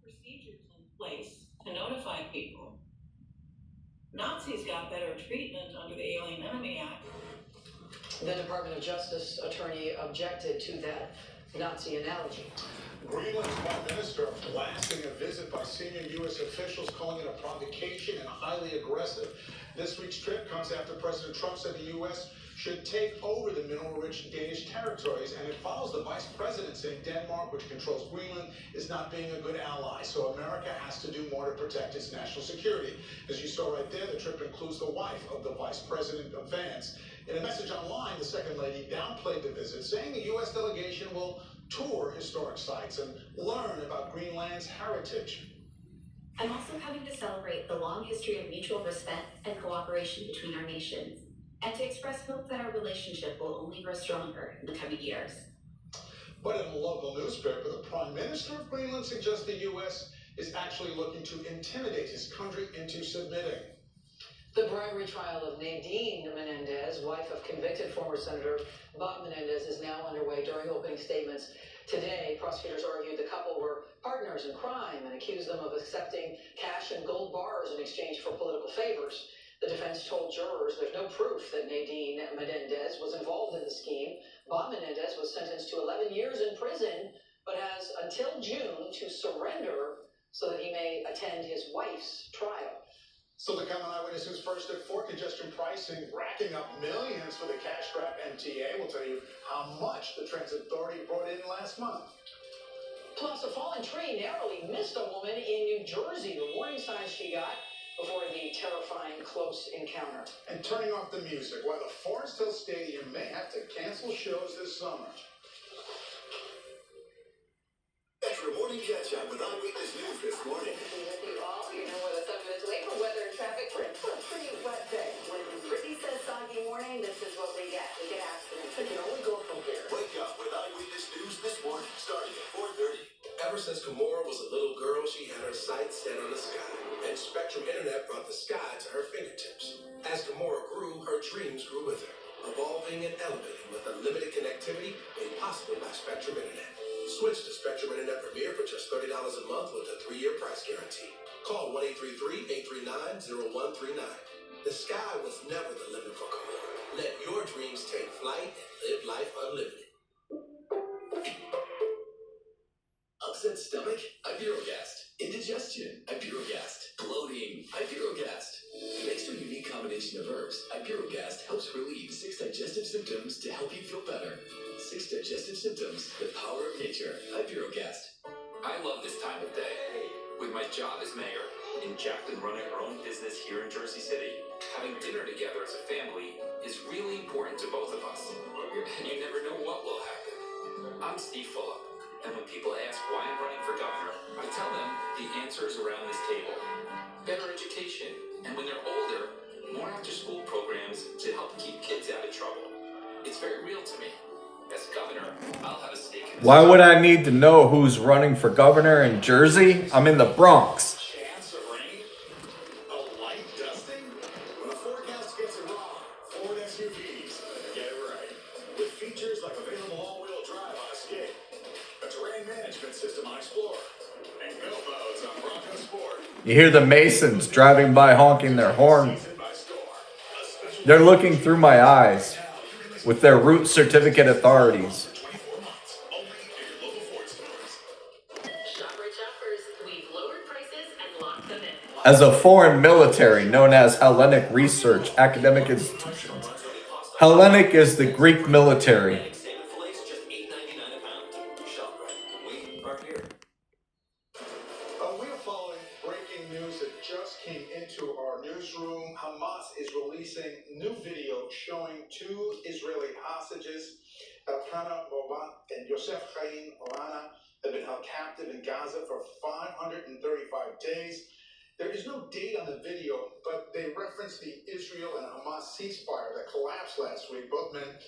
procedures in place to notify people. Nazis got better treatment under the Alien Enemy Act. The Department of Justice attorney objected to that Nazi analogy. Greenland's prime minister blasting a visit by senior U.S. officials, calling it a provocation and highly aggressive. This week's trip comes after President Trump said the U.S. should take over the mineral-rich Danish territories, and it follows the vice president saying Denmark, which controls Greenland, is not being a good ally. So America has to do more to protect its national security. As you saw right there, the trip includes the wife of the vice president of Vyse. In a message online, the second lady downplayed the visit, saying the U.S. delegation will tour historic sites and learn about Greenland's heritage. I'm also coming to celebrate the long history of mutual respect and cooperation between our nations, and to express hope that our relationship will only grow stronger in the coming years. But in a local newspaper, the Prime Minister of Greenland suggests the U.S. is actually looking to intimidate his country into submitting. The bribery trial of Nadine Menendez, wife of convicted former Senator Bob Menendez, is now underway. During opening statements today, prosecutors argued the couple were partners in crime and accused them of accepting cash and gold bars in exchange for political favors. The defense told jurors there's no proof that Nadine Menendez was involved in the scheme. Bob Menendez was sentenced to 11 years in prison, but has until June to surrender so that he may attend his wife's trial. So the Common Eyewitness News first at 4, congestion pricing racking up millions for the cash-strapped MTA. We'll tell you how much the Transit Authority brought in last month. Plus, a fallen tree narrowly missed a woman in New Jersey. The warning signs she got before the terrifying close encounter. And turning off the music, while the Forest Hill Stadium may have to cancel shows this summer. Extra morning catch-up with Eyewitness News this morning. With you all, you know we're 7 minutes late for weather and traffic. We're in for a pretty wet day. When Brittany says soggy morning, this is what we get. We get accidents. It can only go from here. Wake up with Eyewitness News this morning, starting at 4:30. Ever since Kimora was a little girl, she had her sights set on the sky, and Spectrum Internet brought the sky to her fingertips. As Kimora grew, her dreams grew with her, evolving and elevating with unlimited connectivity made possible by Spectrum Internet. Switch to Spectrum Internet Premier for just $30 a month with a 3-year price guarantee. Call 1-833-839-0139. The sky was never the limit for Kimora. Let your dreams take flight and live life unlimited. Upset stomach? Ibirogast. Indigestion? Ibirogast. Bloating? Ibirogast. Thanks to a unique combination of herbs, Ibirogast helps relieve 6 digestive symptoms to help you feel better. 6 digestive symptoms, the power of nature. Ibirogast. I love this time of day. With my job as mayor and Jacqueline running her own business here in Jersey City, having dinner together as a family is really important to both of us. And you never know what will happen. I'm Steve Fulop, and when people ask why I'm running for governor, I tell them the answer is around this table. Better education, and when they're older, more after-school programs to help keep kids out of trouble. It's very real to me. As governor, I'll have a stake in this. Why would I need to know who's running for governor in Jersey? I'm in the Bronx. Chance of rain? A light dusting? When the forecast gets it wrong, Ford SUVs get it right. With features like available all-wheel drive on Escape, a terrain management system on Explorer, and go modes on Bronco Sport. You hear the Masons driving by honking their horn. They're looking through my eyes with their root certificate authorities. As a foreign military known as Hellenic Research Academic Institutions, Hellenic is the Greek military. We are following breaking news that just came into our newsroom. Hamas is releasing new video showing 2 Israeli hostages, Elkana Bobat and Yosef Chaim Orana, have been held captive in Gaza for 535 days. There is no date on the video, but they reference the Israel and Hamas ceasefire that collapsed last week. Both men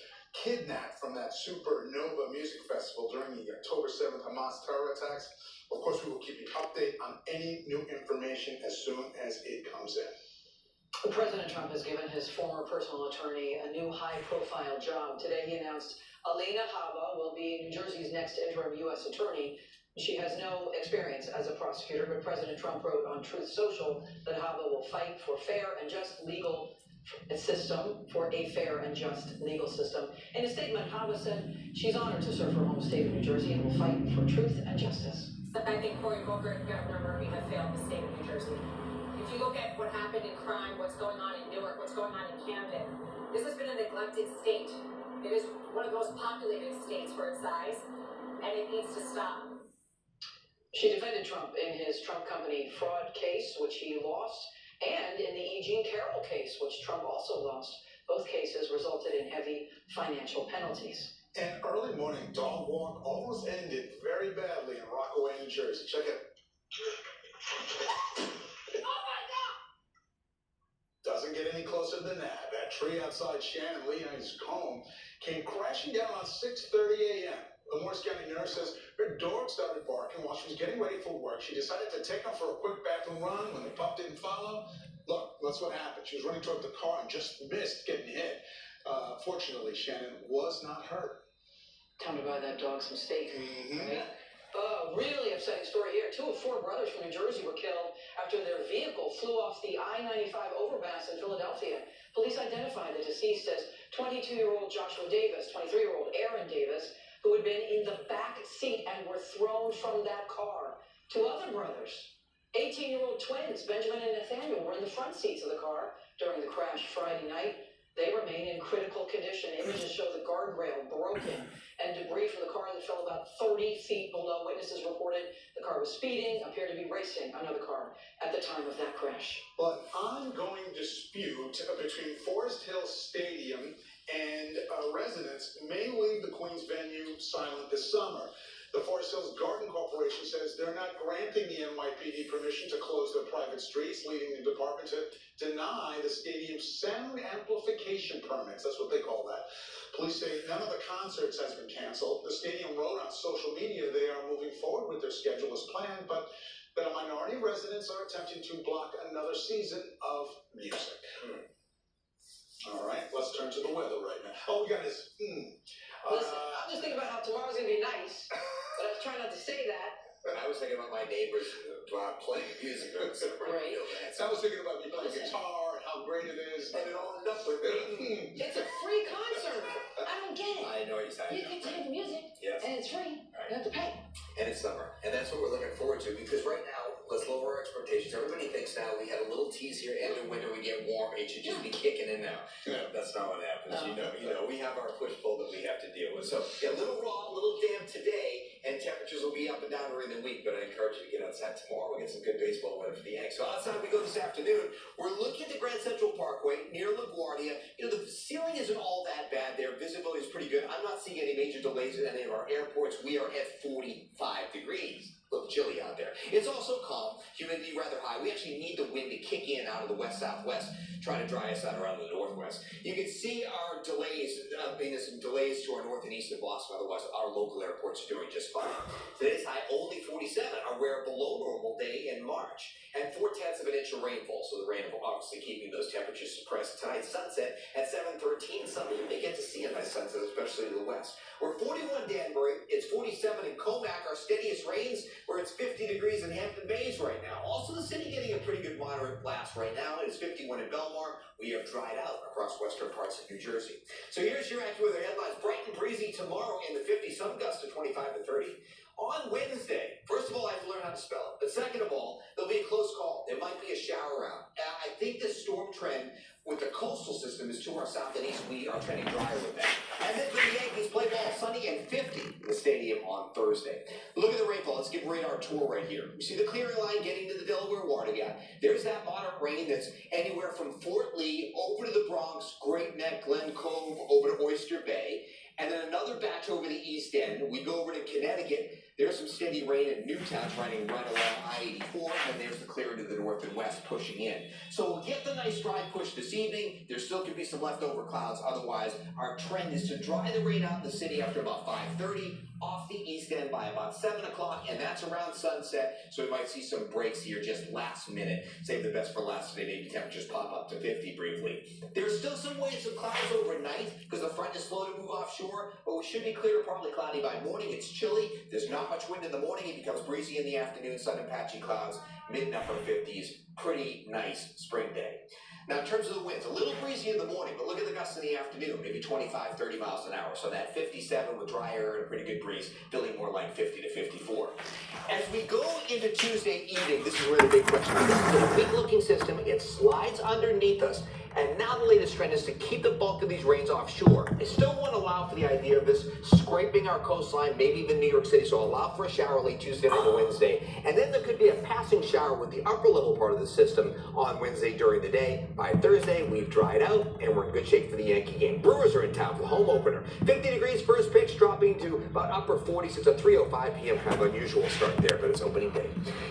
kidnapped from that Supernova music festival during the October 7th Hamas terror attacks. Of course, we will keep you updated on any new information as soon as it comes in. President Trump has given his former personal attorney a new high-profile job. Today he announced Alina Haba will be New Jersey's next interim U.S. attorney. She has no experience as a prosecutor, but President Trump wrote on Truth Social that Hava will fight for fair and just legal system, for a fair and just legal system. In a statement, Hava said she's honored to serve her home state of New Jersey and will fight for truth and justice. I think Cory Booker and Governor Murphy have failed the state of New Jersey. If you look at what happened in crime, what's going on in Newark, what's going on in Camden, this has been a neglected state. It is one of the most populated states for its size, and it needs to stop. She defended Trump in his Trump Company fraud case, which he lost, and in the E. Jean Carroll case, which Trump also lost. Both cases resulted in heavy financial penalties. An early morning dog walk almost ended very badly in Rockaway, New Jersey. Check it. Oh my God! Doesn't get any closer than that. That tree outside Shannon Leon's home came crashing down on 6:30 a.m. The Morris County nurse says her dog started barking while she was getting ready for work. She decided to take him for a quick bathroom run when the pup didn't follow. Look, that's what happened. She was running toward the car and just missed getting hit. Fortunately, Shannon was not hurt. Time to buy that dog some steak, right? Really upsetting story here. 2 of 4 brothers from New Jersey were killed after their vehicle flew off the I-95 overpass in Philadelphia. Police identified the deceased as 22-year-old Joshua Davis, 23-year-old Aaron Davis, who had been in the back seat and were thrown from that car. 2 other brothers, 18-year-old twins, Benjamin and Nathaniel, were in the front seats of the car during the crash Friday night. They remain in critical condition. Images show the guardrail broken and debris from the car that fell about 30 feet below. Witnesses reported the car was speeding, appeared to be racing another car at the time of that crash. But ongoing dispute between Forest Hill Stadium and residents may leave the Queens venue silent this summer. The Forest Hills Garden Corporation says they're not granting the NYPD permission to close their private streets, leading the department to deny the stadium's sound amplification permits. That's what they call that. Police say none of the concerts has been canceled. The stadium wrote on social media they are moving forward with their schedule as planned, but that a minority of residents are attempting to block another season of music. All right, let's turn to the weather right now. Oh, we got this. Listen, I'm just thinking about how tomorrow's going to be nice, but I was trying not to say that. I was thinking about my neighbors playing music during the summer. Right. I was thinking about you playing guitar and how great it is, and it all ended up with It's a free concert. I don't get it. I know what you're saying. You get to hear the music, Yes. and it's free. Right. You have to pay. And it's summer. And that's what we're looking forward to, because right now, let's lower our expectations. Everybody thinks now we had a little tease here, end of winter, we get warm, it should just be kicking in now. Yeah. That's not what happens. You know, we have our push-pull that we have to deal with. So, yeah, a little raw, a little damp today, and temperatures will be up and down during the week, but I encourage you to get outside tomorrow. We'll get some good baseball weather for the Yanks. So outside we go this afternoon. We're looking at the Grand Central Parkway near LaGuardia. You know, the ceiling isn't all that bad there. Visibility is pretty good. I'm not seeing any major delays at any of our airports. We are at 45 degrees. A little chilly out there. It's also calm, humidity rather high. We actually need the wind to kick in out of the west-southwest, trying to dry us out around the northwest. You can see our delays, there's some delays to our north and east of Boston, otherwise our local airports are doing just fine. Today's high only 47, a rare below normal day in March, and 0.4 of an inch of rainfall, so the rain obviously keeping those temperatures suppressed. Tonight's sunset at 7:13, some of you may get to see a nice sunset, especially to the west. We're 41 Danbury, it's 47 in Comac, our steadiest rains, where it's 50 degrees in Hampton Bays right now. Also the city getting a pretty good moderate blast right now. It's 51 in Belmar. We have dried out across western parts of New Jersey. So here's your AccuWeather headlines. Bright and breezy tomorrow in the 50s, some gusts to 25 to 30. On Wednesday, first of all, I have to learn how to spell it. But second of all, there'll be a close call. There might be a shower around. I think this storm trend with the coastal system is to our south and east. We are trending drier with that. And then for the Yankees, play ball sunny and 50 in the stadium on Thursday. Look at the rainfall. Let's give radar tour right here. You see the clearing line getting to the Delaware Water Gap. There's that moderate rain that's anywhere from Fort Lee over to the Bronx, Great Neck, Glen Cove, over to Oyster Bay. And then another batch over the east end. We go over to Connecticut. There's some steady rain in Newtown running right along I-84, and there's the clearing to the north and west pushing in. So we'll get the nice dry push this evening. There still could be some leftover clouds. Otherwise, our trend is to dry the rain out in the city after about 5:30. off the east end by about 7 o'clock, and that's around sunset, so we might see some breaks here just last minute. Save the best for last today. Maybe temperatures pop up to 50 briefly. There's still some waves of clouds overnight because the front is slow to move offshore, but we should be clear to partly cloudy by morning. It's chilly. There's not much wind in the morning. It becomes breezy in the afternoon. Sun and patchy clouds, mid and upper 50s. Pretty nice spring day. Now, in terms of the winds, a little breezy in the morning, but look at the gusts in the afternoon, maybe 25, 30 miles an hour. So that 57 with dry air and a pretty good breeze, feeling more like 50 to 54. As we go into Tuesday evening, this is where the big question is. It's a weak-looking system. It slides underneath us. And now the latest trend is to keep the bulk of these rains offshore. I still want to allow for the idea of this scraping our coastline, maybe even New York City, so allow for a shower late Tuesday night to Wednesday. And then there could be a passing shower with the upper level part of the system on Wednesday during the day. By Thursday, we've dried out, and we're in good shape for the Yankee game. Brewers are in town for the home opener. 50 degrees, first pitch dropping to about upper 40s. It's a 3:05 p.m. kind of unusual start there, but it's opening day.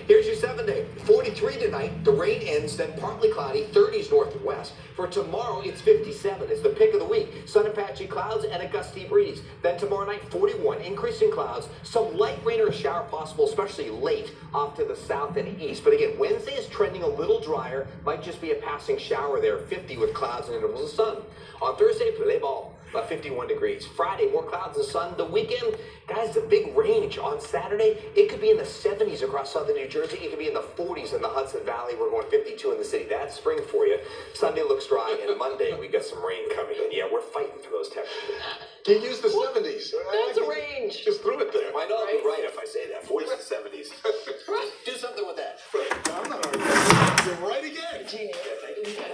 Here's your 7-day. 43 tonight. The rain ends, then partly cloudy, 30s north and west. For tomorrow, it's 57. It's the pick of the week. Sun and patchy clouds and a gusty breeze. Then tomorrow night, 41. Increasing clouds. Some light rain or a shower possible, especially late off to the south and east. But again, Wednesday is trending a little drier. Might just be a passing shower there. 50 with clouds and intervals of sun. On Thursday, play ball. About 51 degrees. Friday, more clouds and sun. The weekend, guys, the big range. On Saturday, it could be in the 70s across southern New Jersey. It could be in the 40s in the Hudson Valley. We're going 52 in the city. That's spring for you. Sunday looks dry, and Monday, we got some rain coming in. Yeah, we're fighting for those temperatures. You used the 70s. That's a range. Just threw it there. I know, I'll be right if I say that. 40s and 70s. Do something with that. I'm not arguing. You're right again. Genius. Right again.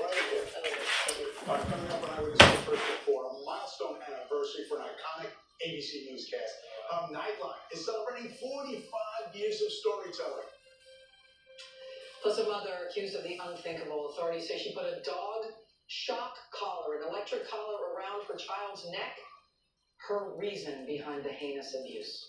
All right, coming up, I would discuss first before a milestone anniversary for an iconic ABC newscast. Nightline is celebrating 45 years of storytelling. Plus, a mother accused of the unthinkable. Authorities say she put a dog shock collar, an electric collar around her child's neck. Her reason behind the heinous abuse.